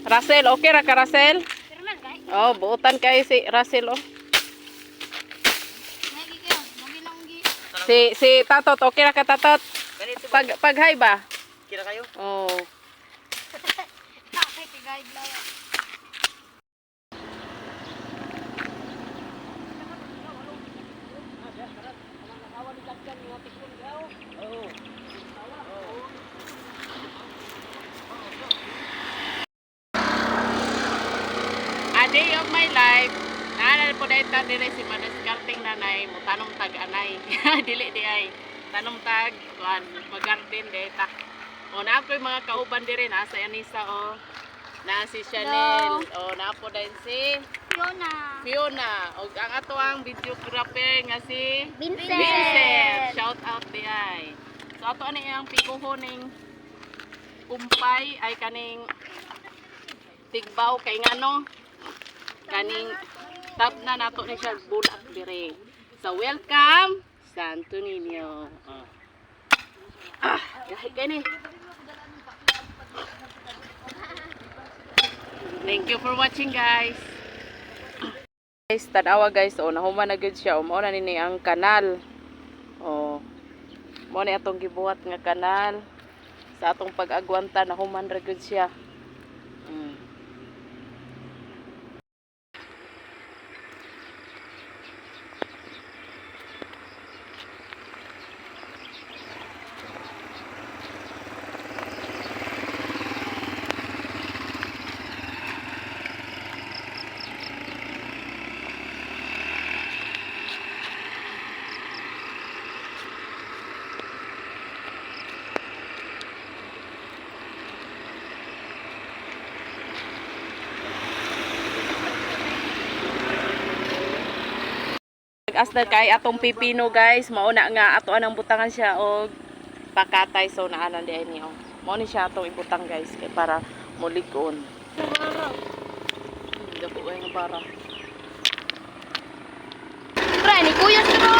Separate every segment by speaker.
Speaker 1: Russell, okay ra ka Russell? Oh, buutan kayo si Russell oh. Si Tatot, okay ra ka Tatot? Pag hi ba?
Speaker 2: Kira kayo?
Speaker 1: Oh. A day of my life. Naalala po dahil ta dire si Madaskarting nanay mo tanong tag anay. Dili di ay tanong tag kuan mag-garden dahil ta. O na ako yung mga kauban dire na sa Anissa o na si Chanel o na po dahil si Fiona o ang ato ang videographer nga si Vincent. Shout out di ay. So ato ani ang pikuhoning kumpay ay kaning tigbaw kay ngano kaning tab na nato ni siya bulak dire. So welcome Santo Niño. Gahi kani. Thank you for watching guys. Guys, tanawa guys, oh nahuman na gud siya. Mao na nini ang kanal. Oh. Mao ni atong gibuhat nga kanal. Sa atong pag-agwanta nahuman ra gud siya. Asna kay atong pipino guys, mauna nga ato anang butangan siya og pakatay so naanan di ni oh. Mao ni siya atong ibutang guys kay para mulig-on. Dako ay nga para.
Speaker 3: Pre, ni kuya siro.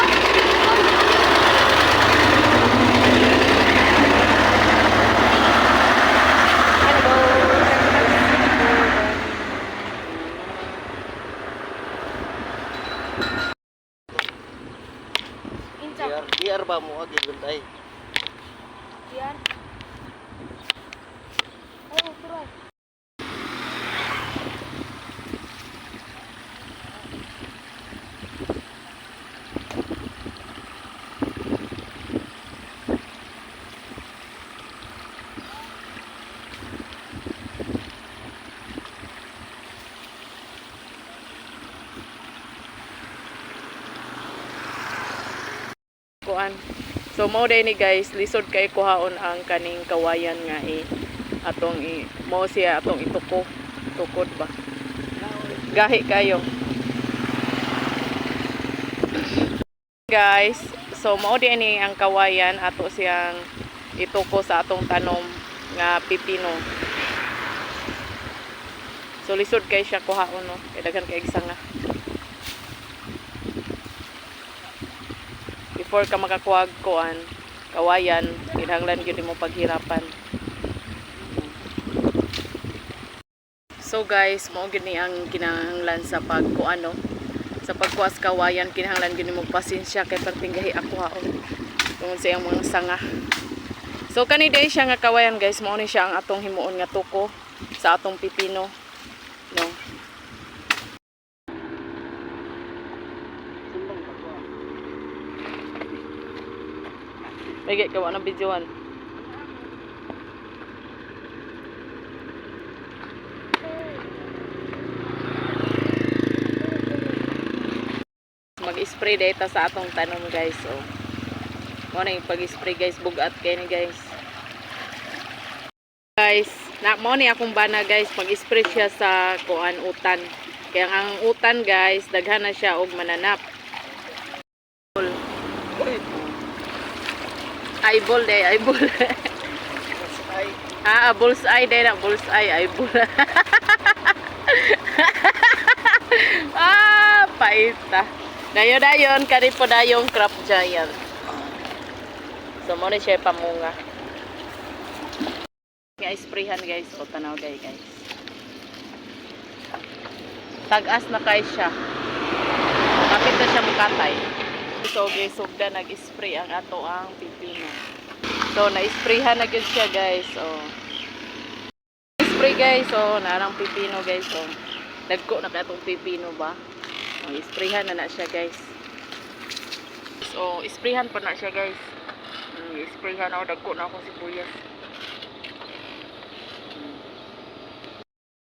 Speaker 2: Biar ba mo agi guntay?
Speaker 3: Yan. Ayo, turun.
Speaker 1: Kuan. So mao day ni guys, lisod kay kuhaon ang kaning kawayan nga atong mao siya atong ituko. Tukod ba? Gahi kayo. Guys, so mao day ni ang kawayan ato siyang ituko sa atong tanom nga pipino. So lisod kay siya kuhaon no. Kay daghan kay isanga. Before ka makakuha kuan kawayan, kinahanglan gyud mo paghirapan. So guys, mao gyud ni ang kinahanglan sa pagkuan no. Sa pagkuas kawayan, kinahanglan gyud mo pasensya kay pertinggahi ako haon. Tungod sa iyang mga sanga. So kani day siya nga kawayan guys, mao ni siya ang atong himuon nga tuko sa atong pipino no. Lagi kawa ng videoan. Mag-spray data sa atong tanom guys. So, mo na yung pag-spray guys, bugat kayo ni guys. Guys, na mo ni akong bana guys, mag-spray siya sa kuan utan. Kaya ang utan guys, daghan na siya og mananap. Eyeball day, eyeball. Bullseye day na, bullseye, eyeball. Paita. Dayon, kani po dayong crop giant. So, mo ni siya pamunga. Kaya sprayhan guys, o tanaw guys. Tag-as na kay siya. Kapit na siya mukatay. So guys, sugda nag-spray ang ato ang pipino. So na-sprayhan na gyud siya guys. Oh. Spray guys, oh, narang pipino guys, oh. Dagko na katong pipino ba? Oh, isprayhan na siya guys. So, isprayhan pa na siya guys. Isprayhan ako, dagko na akong sibuyas.